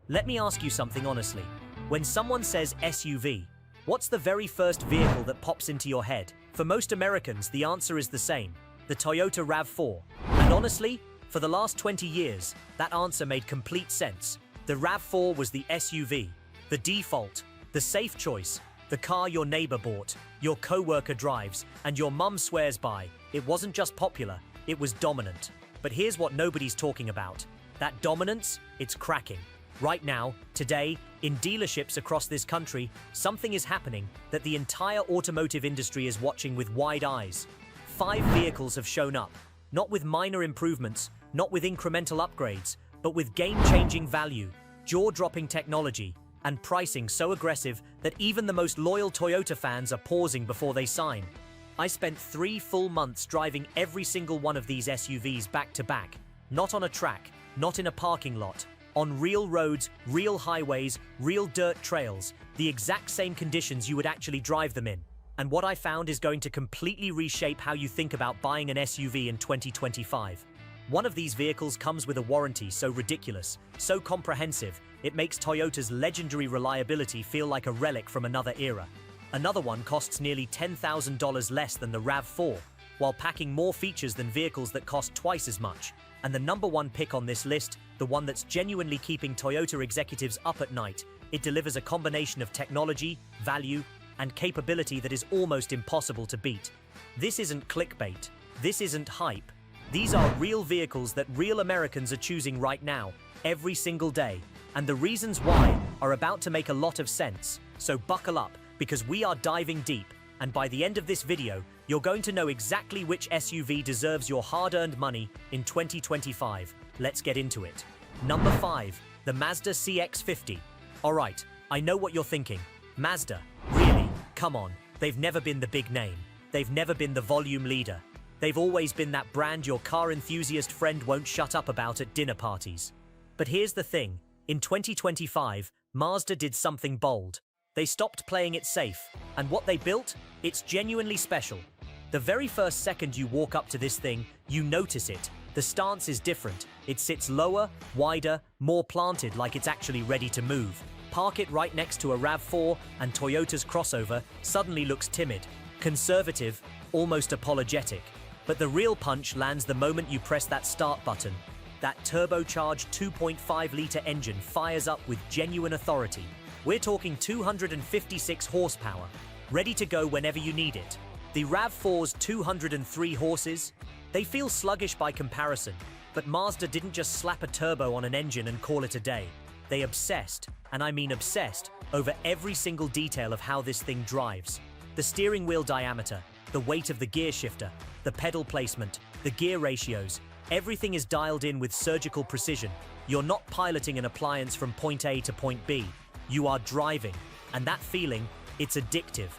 Let me ask you something honestly. When someone says SUV, what's the very first vehicle that pops into your head? For most Americans, the answer is the same, the Toyota RAV4. And honestly, for the last 20 years, that answer made complete sense. The RAV4 was the SUV, the default, the safe choice, the car your neighbor bought, your coworker drives, and your mum swears by. It wasn't just popular, it was dominant. But here's what nobody's talking about. That dominance, it's cracking. Right now, today, in dealerships across this country, something is happening that the entire automotive industry is watching with wide eyes. 5 vehicles have shown up, not with minor improvements, not with incremental upgrades, but with game-changing value, jaw-dropping technology, and pricing so aggressive that even the most loyal Toyota fans are pausing before they sign. I spent 3 full months driving every single one of these SUVs back to back, not on a track, not in a parking lot, on real roads, real highways, real dirt trails, the exact same conditions you would actually drive them in. And what I found is going to completely reshape how you think about buying an SUV in 2025. One of these vehicles comes with a warranty so ridiculous, so comprehensive, it makes Toyota's legendary reliability feel like a relic from another era. Another one costs nearly $10,000 less than the RAV4, while packing more features than vehicles that cost twice as much. And the number one pick on this list, the one that's genuinely keeping Toyota executives up at night, it delivers a combination of technology, value, and capability that is almost impossible to beat. This isn't clickbait. This isn't hype. These are real vehicles that real Americans are choosing right now, every single day. And the reasons why are about to make a lot of sense. So buckle up, because we are diving deep. And by the end of this video, you're going to know exactly which SUV deserves your hard-earned money in 2025. Let's get into it. Number 5, the Mazda CX-50. Alright, I know what you're thinking. Mazda, really? Come on, they've never been the big name. They've never been the volume leader. They've always been that brand your car enthusiast friend won't shut up about at dinner parties. But here's the thing, in 2025, Mazda did something bold. They stopped playing it safe, and what they built? It's genuinely special. The very first second you walk up to this thing, you notice it. The stance is different. It sits lower, wider, more planted like it's actually ready to move. Park it right next to a RAV4 and Toyota's crossover suddenly looks timid, conservative, almost apologetic. But the real punch lands the moment you press that start button. That turbocharged 2.5-liter engine fires up with genuine authority. We're talking 256 horsepower, ready to go whenever you need it. The RAV4's 203 horses, they feel sluggish by comparison, but Mazda didn't just slap a turbo on an engine and call it a day. They obsessed, and I mean obsessed, over every single detail of how this thing drives. The steering wheel diameter, the weight of the gear shifter, the pedal placement, the gear ratios, everything is dialed in with surgical precision. You're not piloting an appliance from point A to point B. You are driving, and that feeling, it's addictive.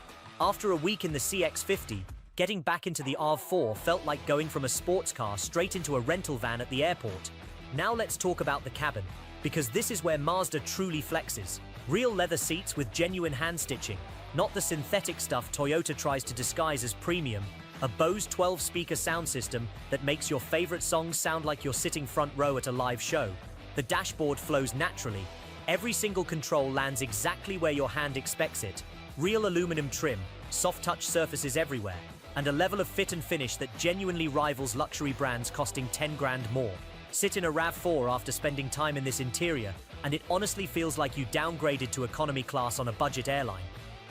After a week in the CX-50, getting back into the RAV4 felt like going from a sports car straight into a rental van at the airport. Now let's talk about the cabin, because this is where Mazda truly flexes. Real leather seats with genuine hand stitching, not the synthetic stuff Toyota tries to disguise as premium. A Bose 12-speaker sound system that makes your favorite songs sound like you're sitting front row at a live show. The dashboard flows naturally. Every single control lands exactly where your hand expects it. Real aluminum trim, soft-touch surfaces everywhere, and a level of fit and finish that genuinely rivals luxury brands costing 10 grand more. Sit in a RAV4 after spending time in this interior, and it honestly feels like you downgraded to economy class on a budget airline.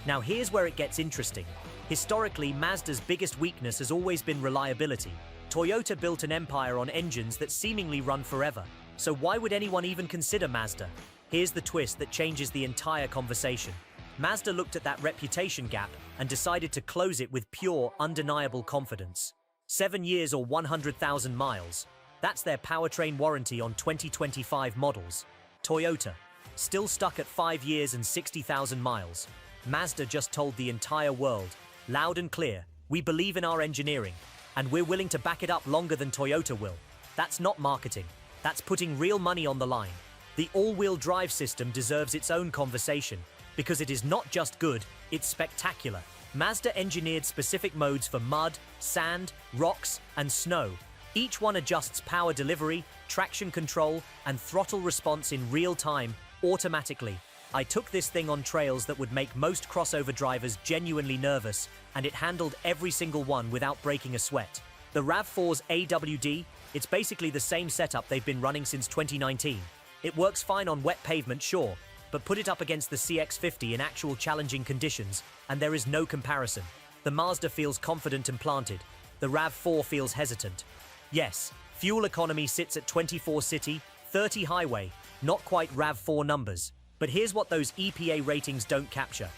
Now here's where it gets interesting. Historically, Mazda's biggest weakness has always been reliability. Toyota built an empire on engines that seemingly run forever. So why would anyone even consider Mazda? Here's the twist that changes the entire conversation. Mazda looked at that reputation gap and decided to close it with pure, undeniable confidence. 7 years or 100,000 miles. That's their powertrain warranty on 2025 models. Toyota, still stuck at 5 years and 60,000 miles. Mazda just told the entire world, loud and clear, we believe in our engineering, and we're willing to back it up longer than Toyota will. That's not marketing. That's putting real money on the line. The all-wheel drive system deserves its own conversation, because it is not just good, it's spectacular. Mazda engineered specific modes for mud, sand, rocks, and snow. Each one adjusts power delivery, traction control, and throttle response in real time, automatically. I took this thing on trails that would make most crossover drivers genuinely nervous, and it handled every single one without breaking a sweat. The RAV4's AWD, it's basically the same setup they've been running since 2019. It works fine on wet pavement, sure, but put it up against the CX-50 in actual challenging conditions, and there is no comparison. The Mazda feels confident and planted. The RAV4 feels hesitant. Yes, fuel economy sits at 24 city, 30 highway, not quite RAV4 numbers. But here's what those EPA ratings don't capture.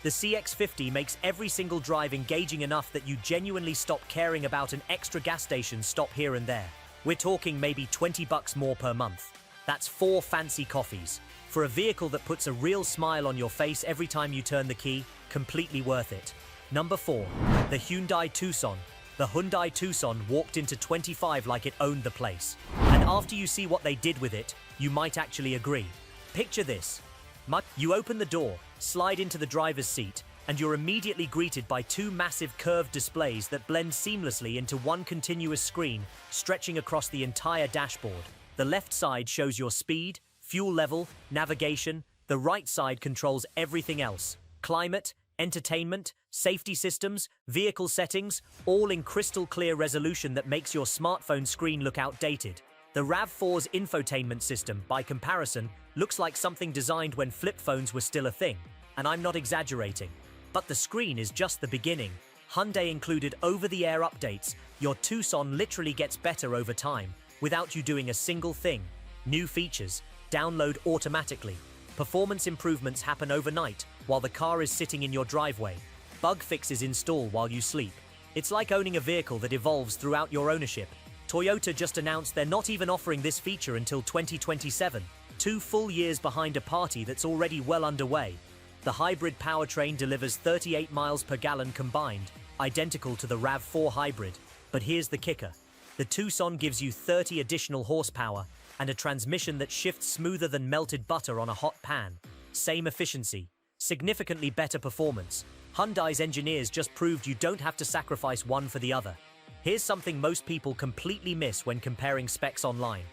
The CX-50 makes every single drive engaging enough that you genuinely stop caring about an extra gas station stop here and there. We're talking maybe $20 more per month. That's 4 fancy coffees. For a vehicle that puts a real smile on your face every time you turn the key, completely worth it. Number 4. The Hyundai Tucson. The Hyundai Tucson walked into 25 like it owned the place. And after you see what they did with it, you might actually agree. Picture this. You open the door, slide into the driver's seat, and you're immediately greeted by 2 massive curved displays that blend seamlessly into one continuous screen, stretching across the entire dashboard. The left side shows your speed, fuel level, navigation. The right side controls everything else. Climate, entertainment, safety systems, vehicle settings, all in crystal clear resolution that makes your smartphone screen look outdated. The RAV4's infotainment system, by comparison, looks like something designed when flip phones were still a thing, and I'm not exaggerating. But the screen is just the beginning. Hyundai included over-the-air updates. Your Tucson literally gets better over time, without you doing a single thing. New features, download automatically. Performance improvements happen overnight, while the car is sitting in your driveway. Bug fixes install while you sleep. It's like owning a vehicle that evolves throughout your ownership. Toyota just announced they're not even offering this feature until 2027, 2 full years behind a party that's already well underway. The hybrid powertrain delivers 38 miles per gallon combined, identical to the RAV4 hybrid. But here's the kicker. The Tucson gives you 30 additional horsepower and a transmission that shifts smoother than melted butter on a hot pan. Same efficiency, significantly better performance. Hyundai's engineers just proved you don't have to sacrifice one for the other. Here's something most people completely miss when comparing specs online.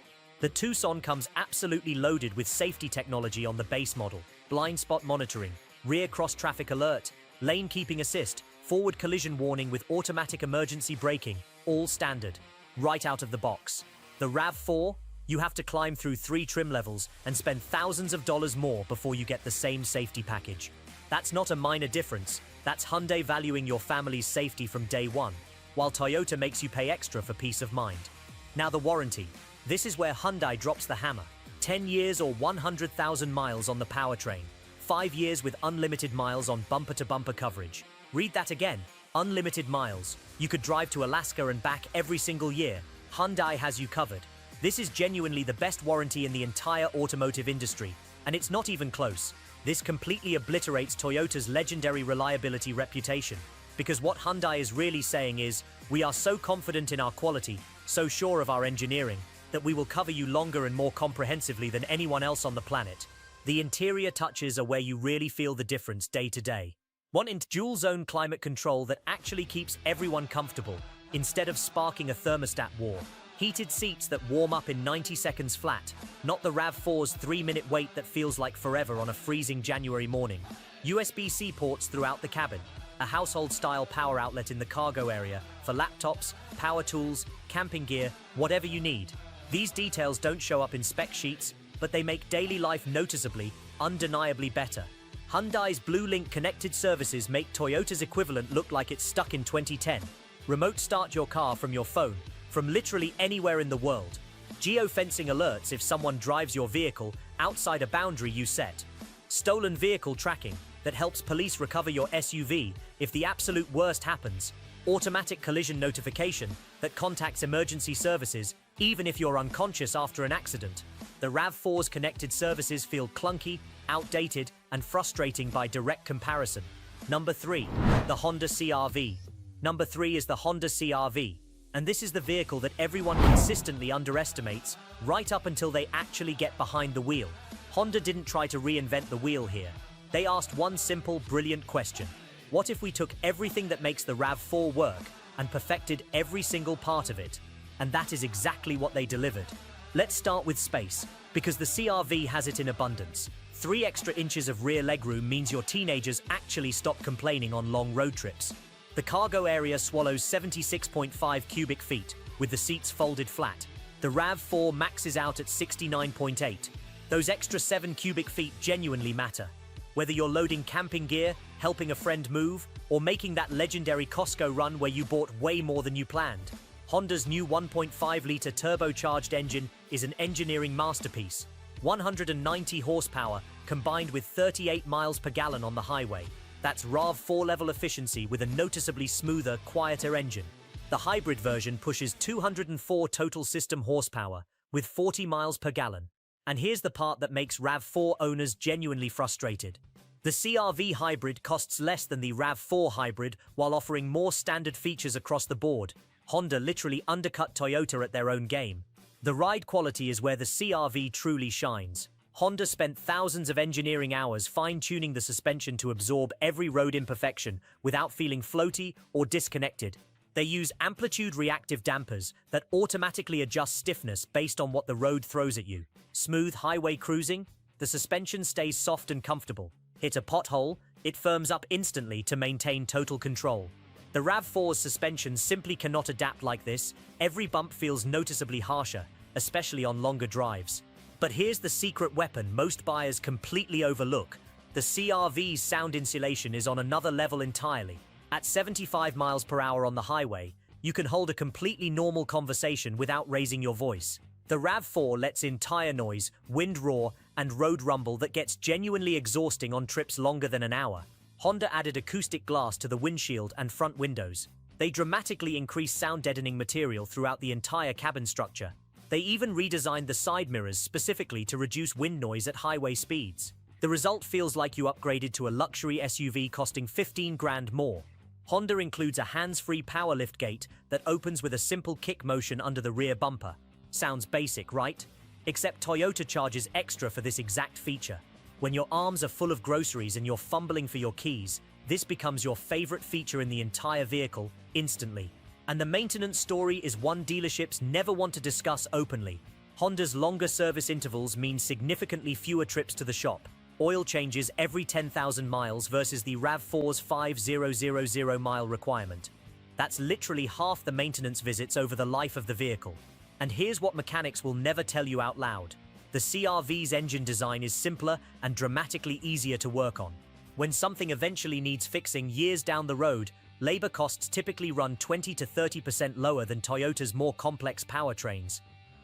The Tucson comes absolutely loaded with safety technology on the base model. Blind spot monitoring, rear cross-traffic alert, lane keeping assist, forward collision warning with automatic emergency braking, all standard, right out of the box. The RAV4, you have to climb through 3 trim levels and spend thousands of dollars more before you get the same safety package. That's not a minor difference, that's Hyundai valuing your family's safety from day one, while Toyota makes you pay extra for peace of mind. Now the warranty. This is where Hyundai drops the hammer. 10 years or 100,000 miles on the powertrain. 5 years with unlimited miles on bumper-to-bumper coverage. Read that again. Unlimited miles. You could drive to Alaska and back every single year. Hyundai has you covered. This is genuinely the best warranty in the entire automotive industry, and it's not even close. This completely obliterates Toyota's legendary reliability reputation. Because what Hyundai is really saying is, we are so confident in our quality, so sure of our engineering, that we will cover you longer and more comprehensively than anyone else on the planet. The interior touches are where you really feel the difference day to day. Want dual zone climate control that actually keeps everyone comfortable, instead of sparking a thermostat war. Heated seats that warm up in 90 seconds flat, not the RAV4's 3-minute wait that feels like forever on a freezing January morning. USB-C ports throughout the cabin. A household-style power outlet in the cargo area for laptops, power tools, camping gear, whatever you need. These details don't show up in spec sheets, but they make daily life noticeably, undeniably better. Hyundai's Blue Link connected services make Toyota's equivalent look like it's stuck in 2010. Remote start your car from your phone, from literally anywhere in the world. Geofencing alerts if someone drives your vehicle outside a boundary you set. Stolen vehicle tracking that helps police recover your SUV if the absolute worst happens. Automatic collision notification that contacts emergency services even if you're unconscious after an accident. The RAV4's connected services feel clunky, outdated, and frustrating by direct comparison. Number 3. The Honda CR-V. Number 3 is the Honda CR-V. And this is the vehicle that everyone consistently underestimates, right up until they actually get behind the wheel. Honda didn't try to reinvent the wheel here. They asked one simple, brilliant question. What if we took everything that makes the RAV4 work and perfected every single part of it? And that is exactly what they delivered. Let's start with space. Because the CR-V has it in abundance. 3 extra inches of rear legroom means your teenagers actually stop complaining on long road trips. The cargo area swallows 76.5 cubic feet, with the seats folded flat. The RAV4 maxes out at 69.8. Those extra 7 cubic feet genuinely matter. Whether you're loading camping gear, helping a friend move, or making that legendary Costco run where you bought way more than you planned, Honda's new 1.5-liter turbocharged engine is an engineering masterpiece. 190 horsepower combined with 38 miles per gallon on the highway. That's RAV4 level efficiency with a noticeably smoother, quieter engine. The hybrid version pushes 204 total system horsepower with 40 miles per gallon. And here's the part that makes RAV4 owners genuinely frustrated. The CR-V hybrid costs less than the RAV4 hybrid while offering more standard features across the board. Honda literally undercut Toyota at their own game. The ride quality is where the CR-V truly shines. Honda spent thousands of engineering hours fine-tuning the suspension to absorb every road imperfection without feeling floaty or disconnected. They use amplitude-reactive dampers that automatically adjust stiffness based on what the road throws at you. Smooth highway cruising, the suspension stays soft and comfortable. Hit a pothole, it firms up instantly to maintain total control. The RAV4's suspension simply cannot adapt like this. Every bump feels noticeably harsher, especially on longer drives. But here's the secret weapon most buyers completely overlook. The CR-V's sound insulation is on another level entirely. At 75 miles per hour on the highway, you can hold a completely normal conversation without raising your voice. The RAV4 lets in tire noise, wind roar, and road rumble that gets genuinely exhausting on trips longer than an hour. Honda added acoustic glass to the windshield and front windows. They dramatically increased sound-deadening material throughout the entire cabin structure. They even redesigned the side mirrors specifically to reduce wind noise at highway speeds. The result feels like you upgraded to a luxury SUV costing 15 grand more. Honda includes a hands-free power lift gate that opens with a simple kick motion under the rear bumper. Sounds basic, right? Except Toyota charges extra for this exact feature. When your arms are full of groceries and you're fumbling for your keys, this becomes your favorite feature in the entire vehicle instantly. And the maintenance story is one dealerships never want to discuss openly. Honda's longer service intervals mean significantly fewer trips to the shop. Oil changes every 10,000 miles versus the RAV4's 5,000-mile requirement. That's literally half the maintenance visits over the life of the vehicle. And here's what mechanics will never tell you out loud. The CR-V's engine design is simpler and dramatically easier to work on. When something eventually needs fixing years down the road, labor costs typically run 20 to 30% lower than Toyota's more complex powertrains.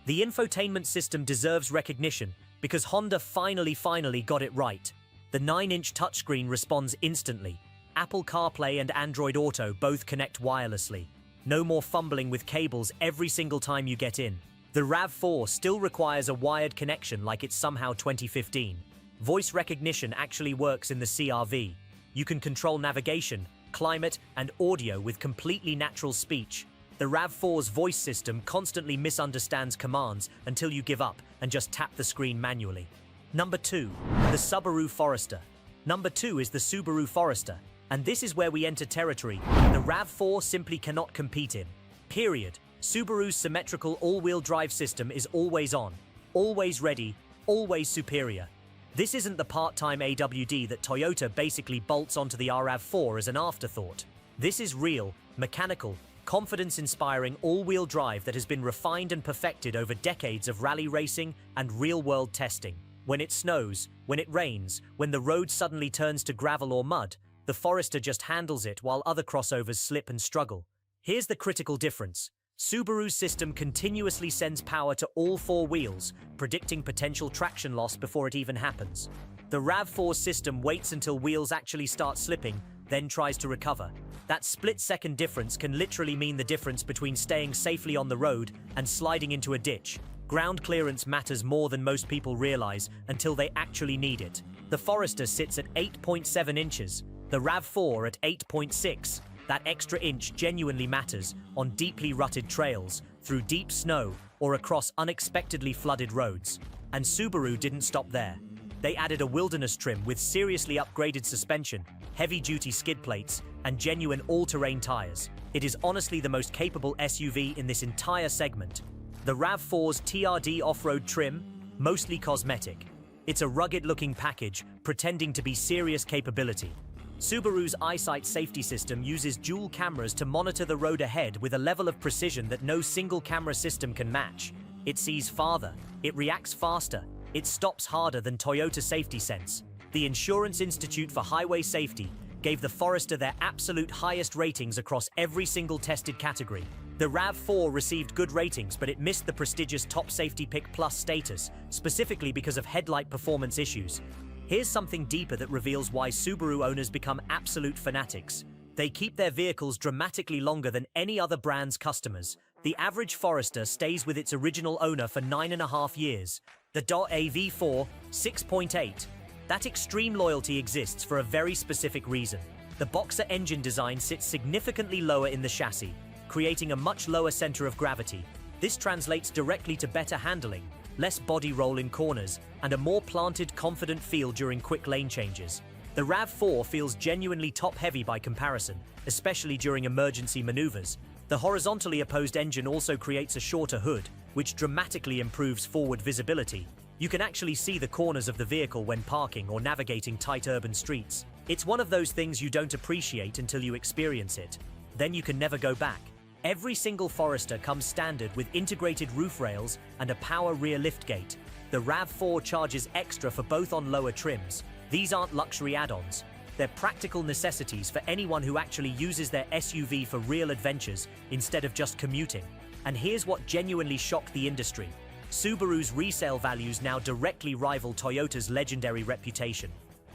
The infotainment system deserves recognition because Honda finally got it right. The 9-inch touchscreen responds instantly. Apple CarPlay and Android Auto both connect wirelessly. No more fumbling with cables every single time you get in. The RAV4 still requires a wired connection like it's somehow 2015. Voice recognition actually works in the CR-V. You can control navigation, climate, and audio with completely natural speech. The RAV4's voice system constantly misunderstands commands until you give up and just tap the screen manually. Number 2. The Subaru Forester. Number 2 is the Subaru Forester, and this is where we enter territory the RAV4 simply cannot compete in. Period. Subaru's symmetrical all-wheel drive system is always on, always ready, always superior. This isn't the part-time AWD that Toyota basically bolts onto the RAV4 as an afterthought. This is real, mechanical, confidence-inspiring all-wheel drive that has been refined and perfected over decades of rally racing and real-world testing. When it snows, when it rains, when the road suddenly turns to gravel or mud, the Forester just handles it while other crossovers slip and struggle. Here's the critical difference. Subaru's system continuously sends power to all 4 wheels, predicting potential traction loss before it even happens. The RAV4's system waits until wheels actually start slipping, then tries to recover. That split-second difference can literally mean the difference between staying safely on the road and sliding into a ditch. Ground clearance matters more than most people realize until they actually need it. The Forester sits at 8.7 inches, the RAV4 at 8.6. That extra inch genuinely matters on deeply rutted trails, through deep snow, or across unexpectedly flooded roads. And Subaru didn't stop there. They added a wilderness trim with seriously upgraded suspension, heavy-duty skid plates, and genuine all-terrain tires. It is honestly the most capable SUV in this entire segment. The RAV4's TRD off-road trim, mostly cosmetic. It's a rugged-looking package, pretending to be serious capability. Subaru's EyeSight safety system uses dual cameras to monitor the road ahead with a level of precision that no single camera system can match. It sees farther, it reacts faster, it stops harder than Toyota Safety Sense. The Insurance Institute for Highway Safety gave the Forester their absolute highest ratings across every single tested category. The RAV4 received good ratings, but it missed the prestigious Top Safety Pick Plus status, specifically because of headlight performance issues. Here's something deeper that reveals why Subaru owners become absolute fanatics. They keep their vehicles dramatically longer than any other brand's customers. The average Forester stays with its original owner for 9.5 years. The RAV4, 6.8. That extreme loyalty exists for a very specific reason. The Boxer engine design sits significantly lower in the chassis, creating a much lower center of gravity. This translates directly to better handling, less body roll in corners, and a more planted, confident feel during quick lane changes. The RAV4 feels genuinely top-heavy by comparison, especially during emergency maneuvers. The horizontally opposed engine also creates a shorter hood, which dramatically improves forward visibility. You can actually see the corners of the vehicle when parking or navigating tight urban streets. It's one of those things you don't appreciate until you experience it. Then you can never go back. Every single Forester comes standard with integrated roof rails and a power rear liftgate. The RAV4 charges extra for both on lower trims. These aren't luxury add-ons. They're practical necessities for anyone who actually uses their SUV for real adventures instead of just commuting. And here's what genuinely shocked the industry. Subaru's resale values now directly rival Toyota's legendary reputation.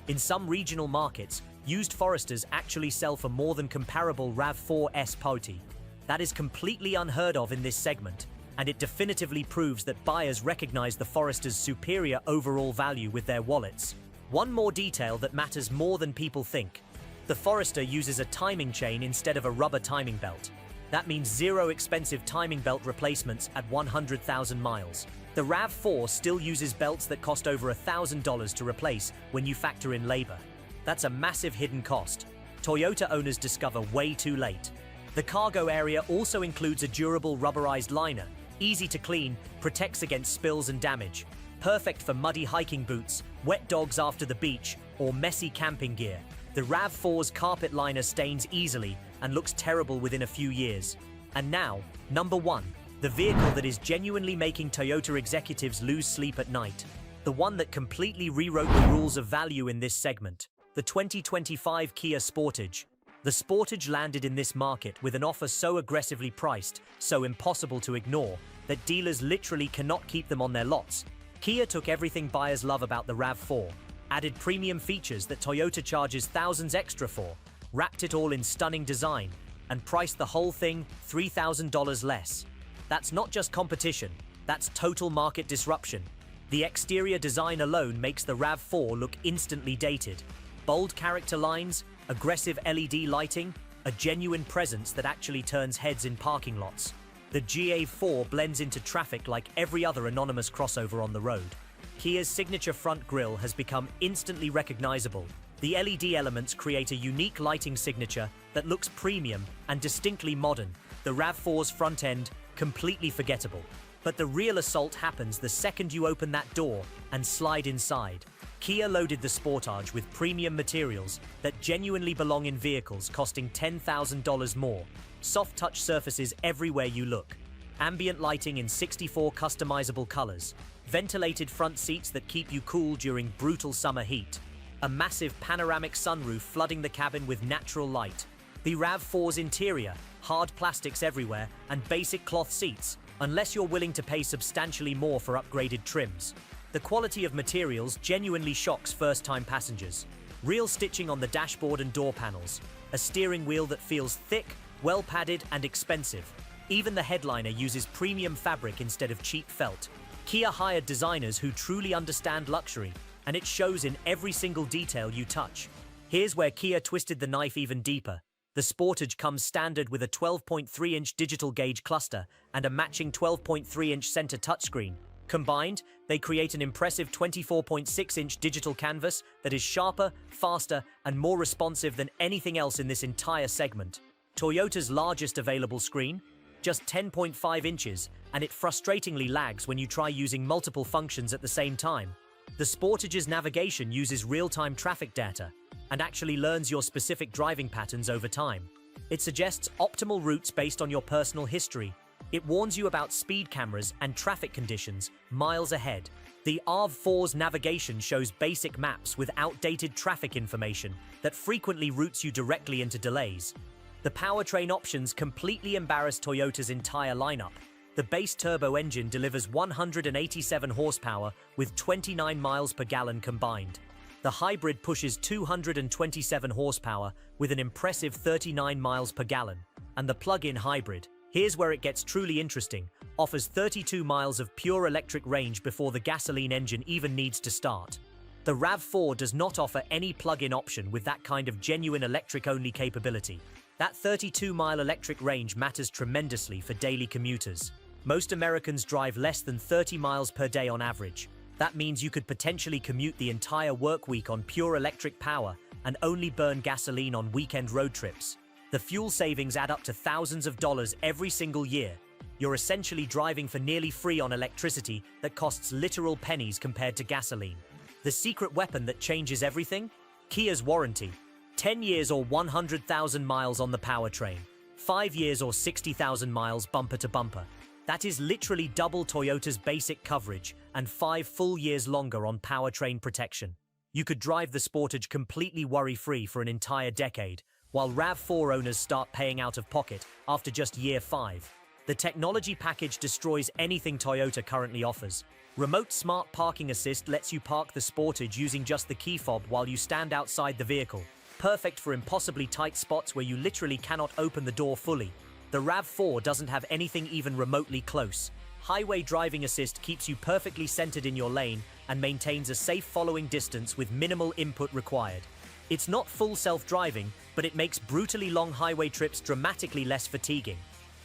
In some regional markets, used Foresters actually sell for more than comparable RAV4's parity. That is completely unheard of in this segment, and it definitively proves that buyers recognize the Forester's superior overall value with their wallets. One more detail that matters more than people think. The Forester uses a timing chain instead of a rubber timing belt. That means zero expensive timing belt replacements at 100,000 miles. The RAV4 still uses belts that cost over $1,000 to replace when you factor in labor. That's a massive hidden cost. Toyota owners discover way too late. The cargo area also includes a durable rubberized liner, easy to clean, protects against spills and damage. Perfect for muddy hiking boots, wet dogs after the beach, or messy camping gear. The RAV4's carpet liner stains easily and looks terrible within a few years. And now, number 1, the vehicle that is genuinely making Toyota executives lose sleep at night. The one that completely rewrote the rules of value in this segment. The 2025 Kia Sportage. The Sportage landed in this market with an offer so aggressively priced, so impossible to ignore, that dealers literally cannot keep them on their lots. Kia took everything buyers love about the RAV4, added premium features that Toyota charges thousands extra for, wrapped it all in stunning design, and priced the whole thing $3,000 less. That's not just competition, that's total market disruption. The exterior design alone makes the RAV4 look instantly dated. Bold character lines, aggressive LED lighting, a genuine presence that actually turns heads in parking lots. The RAV4 blends into traffic like every other anonymous crossover on the road. Kia's signature front grille has become instantly recognizable. The LED elements create a unique lighting signature that looks premium and distinctly modern. The RAV4's front end, completely forgettable. But the real assault happens the second you open that door and slide inside. Kia loaded the Sportage with premium materials that genuinely belong in vehicles costing $10,000 more. Soft touch surfaces everywhere you look. Ambient lighting in 64 customizable colors. Ventilated front seats that keep you cool during brutal summer heat. A massive panoramic sunroof flooding the cabin with natural light. The RAV4's interior, hard plastics everywhere, and basic cloth seats, unless you're willing to pay substantially more for upgraded trims. The quality of materials genuinely shocks first-time passengers. Real stitching on the dashboard and door panels. A steering wheel that feels thick, well-padded, and expensive. Even the headliner uses premium fabric instead of cheap felt. Kia hired designers who truly understand luxury, and it shows in every single detail you touch. Here's where Kia twisted the knife even deeper. The Sportage comes standard with a 12.3-inch digital gauge cluster and a matching 12.3-inch center touchscreen. Combined, they create an impressive 24.6-inch digital canvas that is sharper, faster, and more responsive than anything else in this entire segment. Toyota's largest available screen, just 10.5 inches, and it frustratingly lags when you try using multiple functions at the same time. The Sportage's navigation uses real-time traffic data and actually learns your specific driving patterns over time. It suggests optimal routes based on your personal history. It warns you about speed cameras and traffic conditions miles ahead. The RAV4's navigation shows basic maps with outdated traffic information that frequently routes you directly into delays. The powertrain options completely embarrass Toyota's entire lineup. The base turbo engine delivers 187 horsepower with 29 miles per gallon combined. The hybrid pushes 227 horsepower with an impressive 39 miles per gallon. And the plug-in hybrid, here's where it gets truly interesting, offers 32 miles of pure electric range before the gasoline engine even needs to start. The RAV4 does not offer any plug-in option with that kind of genuine electric-only capability. That 32-mile electric range matters tremendously for daily commuters. Most Americans drive less than 30 miles per day on average. That means you could potentially commute the entire work week on pure electric power and only burn gasoline on weekend road trips. The fuel savings add up to thousands of dollars every single year. You're essentially driving for nearly free on electricity that costs literal pennies compared to gasoline. The secret weapon that changes everything? Kia's warranty. 10 years or 100,000 miles on the powertrain. 5 years or 60,000 miles bumper to bumper. That is literally double Toyota's basic coverage and 5 full years longer on powertrain protection. You could drive the Sportage completely worry-free for an entire decade, while RAV4 owners start paying out of pocket after just year 5. The technology package destroys anything Toyota currently offers. Remote Smart Parking Assist lets you park the Sportage using just the key fob while you stand outside the vehicle. Perfect for impossibly tight spots where you literally cannot open the door fully. The RAV4 doesn't have anything even remotely close. Highway Driving Assist keeps you perfectly centered in your lane and maintains a safe following distance with minimal input required. It's not full self-driving, but it makes brutally long highway trips dramatically less fatiguing.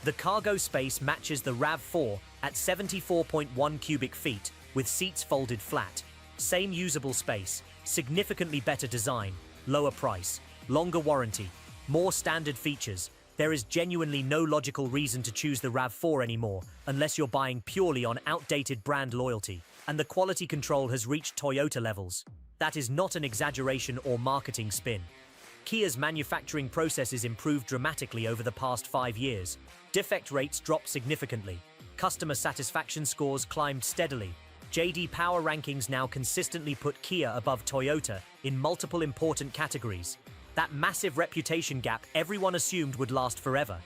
The cargo space matches the RAV4 at 74.1 cubic feet, with seats folded flat. Same usable space, significantly better design, lower price, longer warranty, more standard features. There is genuinely no logical reason to choose the RAV4 anymore, unless you're buying purely on outdated brand loyalty, and the quality control has reached Toyota levels. That is not an exaggeration or marketing spin. Kia's manufacturing processes improved dramatically over the past 5 years. Defect rates dropped significantly. Customer satisfaction scores climbed steadily. JD Power rankings now consistently put Kia above Toyota in multiple important categories. That massive reputation gap everyone assumed would last forever.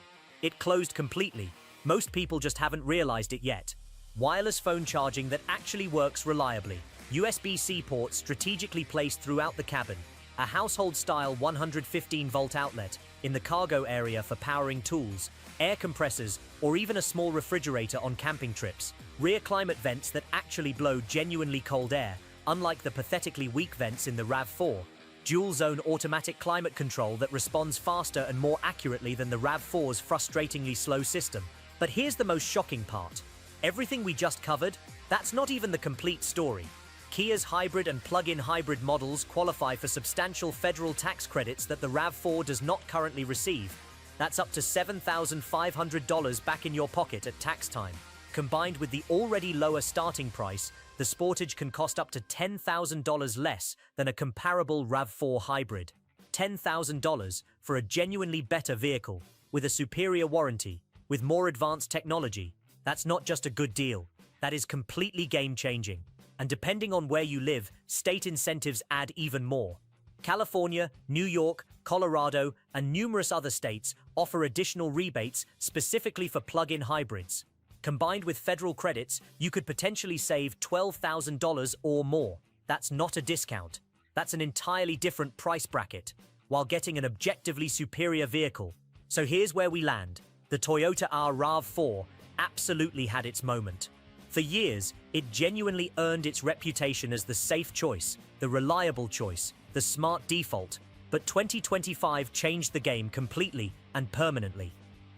It closed completely. Most people just haven't realized it yet. Wireless phone charging that actually works reliably. USB-C ports strategically placed throughout the cabin. A household-style 115-volt outlet in the cargo area for powering tools, air compressors, or even a small refrigerator on camping trips. Rear climate vents that actually blow genuinely cold air, unlike the pathetically weak vents in the RAV4. Dual-zone automatic climate control that responds faster and more accurately than the RAV4's frustratingly slow system. But here's the most shocking part. Everything we just covered, that's not even the complete story. Kia's hybrid and plug-in hybrid models qualify for substantial federal tax credits that the RAV4 does not currently receive. That's up to $7,500 back in your pocket at tax time. Combined with the already lower starting price, the Sportage can cost up to $10,000 less than a comparable RAV4 hybrid. $10,000 for a genuinely better vehicle, with a superior warranty, with more advanced technology. That's not just a good deal, that is completely game-changing. And depending on where you live, state incentives add even more. California, New York, Colorado, and numerous other states offer additional rebates specifically for plug-in hybrids. Combined with federal credits, you could potentially save $12,000 or more. That's not a discount. That's an entirely different price bracket, while getting an objectively superior vehicle. So here's where we land. The Toyota RAV4 absolutely had its moment. For years, it genuinely earned its reputation as the safe choice, the reliable choice, the smart default. But 2025 changed the game completely and permanently.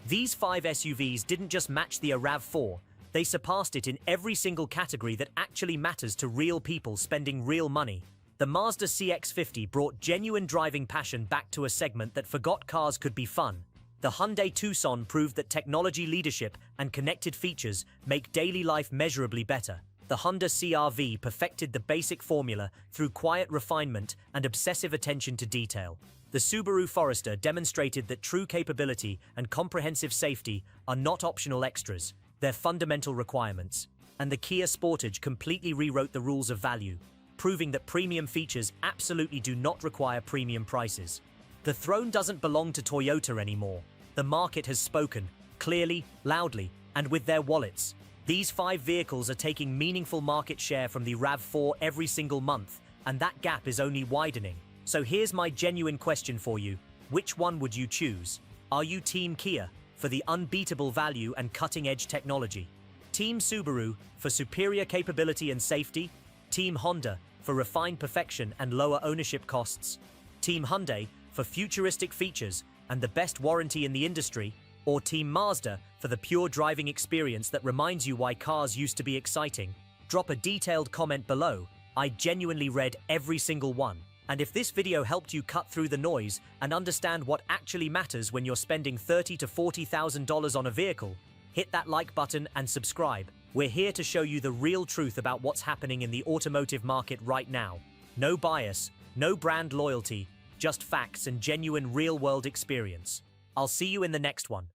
These 5 SUVs didn't just match the RAV4, they surpassed it in every single category that actually matters to real people spending real money. The Mazda CX-50 brought genuine driving passion back to a segment that forgot cars could be fun. The Hyundai Tucson proved that technology leadership and connected features make daily life measurably better. The Honda CR-V perfected the basic formula through quiet refinement and obsessive attention to detail. The Subaru Forester demonstrated that true capability and comprehensive safety are not optional extras, they're fundamental requirements. And the Kia Sportage completely rewrote the rules of value, proving that premium features absolutely do not require premium prices. The throne doesn't belong to Toyota anymore. The market has spoken, clearly, loudly, and with their wallets. These 5 vehicles are taking meaningful market share from the RAV4 every single month, and that gap is only widening. So here's my genuine question for you. Which one would you choose? Are you Team Kia for the unbeatable value and cutting-edge technology? Team Subaru for superior capability and safety? Team Honda for refined perfection and lower ownership costs? Team Hyundai for futuristic features and the best warranty in the industry? Or Team Mazda for the pure driving experience that reminds you why cars used to be exciting? Drop a detailed comment below. I genuinely read every single one. And if this video helped you cut through the noise and understand what actually matters when you're spending $30,000 to $40,000 on a vehicle, hit that like button and subscribe. We're here to show you the real truth about what's happening in the automotive market right now. No bias, no brand loyalty, just facts and genuine real-world experience. I'll see you in the next one.